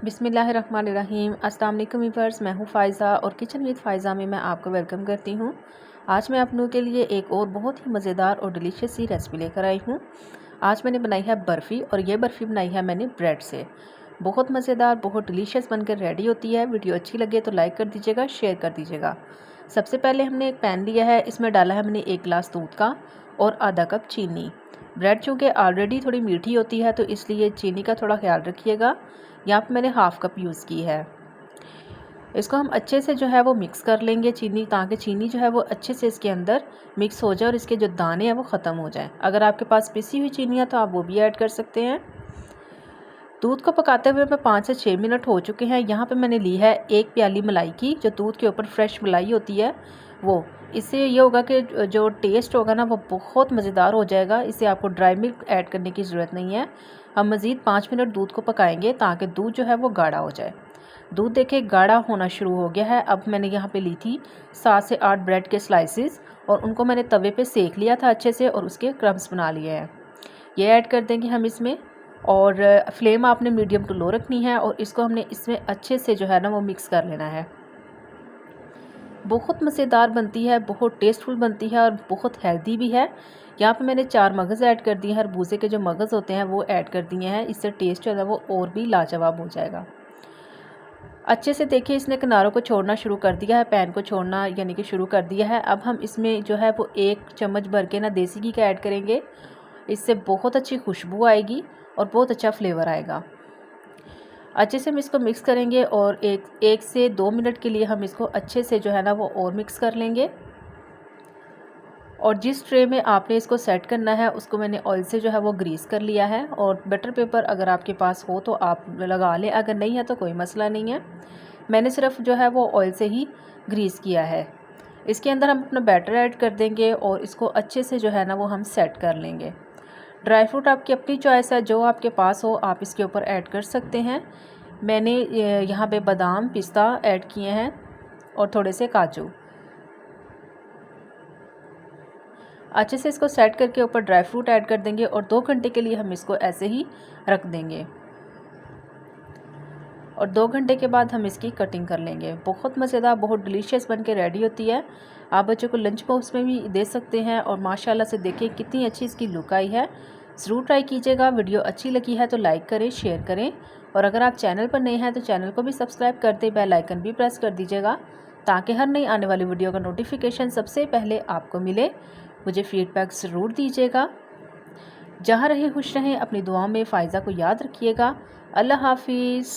बिस्मिल्लाहिर्रहमानिर्रहीम। अस्सलाम वालेकुम व्यूअर्स, मैं हूँ फ़ायज़ा और किचन विद फ़ायज़ा में मैं आपको वेलकम करती हूँ। आज मैं आप लोगों के लिए एक और बहुत ही मज़ेदार और डिलीशियस सी रेसिपी लेकर आई हूँ। आज मैंने बनाई है बर्फ़ी और ये बर्फ़ी बनाई है मैंने ब्रेड से। बहुत मज़ेदार, बहुत डिलीशियस बनकर रेडी होती है। वीडियो अच्छी लगे तो लाइक कर दीजिएगा, शेयर कर दीजिएगा। सबसे पहले हमने एक पैन लिया है, इसमें डाला है मैंने 1 गिलास दूध का और आधा कप चीनी। ब्रेड चूँकि ऑलरेडी थोड़ी मीठी होती है तो इसलिए चीनी का थोड़ा ख्याल रखिएगा। यहाँ पे मैंने हाफ़ कप यूज़ की है। इसको हम अच्छे से जो है वो मिक्स कर लेंगे चीनी, ताकि चीनी जो है वो अच्छे से इसके अंदर मिक्स हो जाए और इसके जो दाने हैं वो ख़त्म हो जाएं। अगर आपके पास पिसी हुई चीनी है तो आप वो भी ऐड कर सकते हैं। दूध को पकाते हुए मैं 5 से 6 मिनट हो चुके हैं। यहाँ पे मैंने ली है 1 प्याली मलाई की, जो दूध के ऊपर फ्रेश मलाई होती है वो। इससे ये होगा कि जो टेस्ट होगा ना वो बहुत मज़ेदार हो जाएगा। इसे आपको ड्राई मिल्क ऐड करने की ज़रूरत नहीं है। हम मज़ीद 5 मिनट दूध को पकाएंगे ताकि दूध जो है वो गाढ़ा हो जाए। दूध देखिए गाढ़ा होना शुरू हो गया है। अब मैंने यहाँ पे ली थी 7 से 8 ब्रेड के स्लाइसेस और उनको मैंने तवे पे सेक लिया था अच्छे से और उसके क्रम्स बना लिए हैं। ये ऐड कर देंगे हम इसमें, और फ्लेम आपने मीडियम टू लो रखनी है और इसको हमने इसमें अच्छे से जो है ना वो मिक्स कर लेना है। बहुत मज़ेदार बनती है, बहुत टेस्टफुल बनती है और बहुत हेल्दी भी है। यहाँ पे मैंने 4 मगज़ ऐड कर दिए हैं, खरबूजे के जो मगज़ होते हैं वो ऐड कर दिए हैं। इससे टेस्ट जो है वो और भी लाजवाब हो जाएगा। अच्छे से देखिए इसने किनारों को छोड़ना शुरू कर दिया है, पैन को छोड़ना यानी कि शुरू कर दिया है। अब हम इसमें जो है वो 1 चम्मच भर के ना देसी घी का ऐड करेंगे। इससे बहुत अच्छी खुशबू आएगी और बहुत अच्छा फ्लेवर आएगा। अच्छे से हम इसको मिक्स करेंगे और एक से 2 मिनट के लिए हम इसको अच्छे से जो है ना वो और मिक्स कर लेंगे। और जिस ट्रे में आपने इसको सेट करना है उसको मैंने ऑयल से जो है वो ग्रीस कर लिया है, और बटर पेपर अगर आपके पास हो तो आप लगा लें, अगर नहीं है तो कोई मसला नहीं है। मैंने सिर्फ जो है वो ऑयल से ही ग्रीस किया है। इसके अंदर हम अपना बैटर ऐड कर देंगे और इसको अच्छे से जो है ना वो हम सेट कर लेंगे। ड्राई फ्रूट आपकी अपनी चॉइस है, जो आपके पास हो आप इसके ऊपर ऐड कर सकते हैं। मैंने यहाँ पे बादाम पिस्ता ऐड किए हैं और थोड़े से काजू। अच्छे से इसको सेट करके ऊपर ड्राई फ्रूट ऐड कर देंगे और 2 घंटे के लिए हम इसको ऐसे ही रख देंगे और 2 घंटे के बाद हम इसकी कटिंग कर लेंगे। बहुत मज़ेदार, बहुत डिलीशियस बन के रेडी होती है। आप बच्चों को लंच बॉक्स में भी दे सकते हैं और माशाल्लाह से देखिए कितनी अच्छी इसकी लुक आई है। ज़रूर ट्राई कीजिएगा। वीडियो अच्छी लगी है तो लाइक करें, शेयर करें, और अगर आप चैनल पर नए हैं तो चैनल को भी सब्सक्राइब कर दें, बेल आइकन भी प्रेस कर दीजिएगा ताकि हर नई आने वाली वीडियो का नोटिफिकेशन सबसे पहले आपको मिले। मुझे फ़ीडबैक ज़रूर दीजिएगा। जहाँ रहें खुश रहें, अपनी दुआओं में फ़ायज़ा को याद रखिएगा। अल्लाह हाफिज़।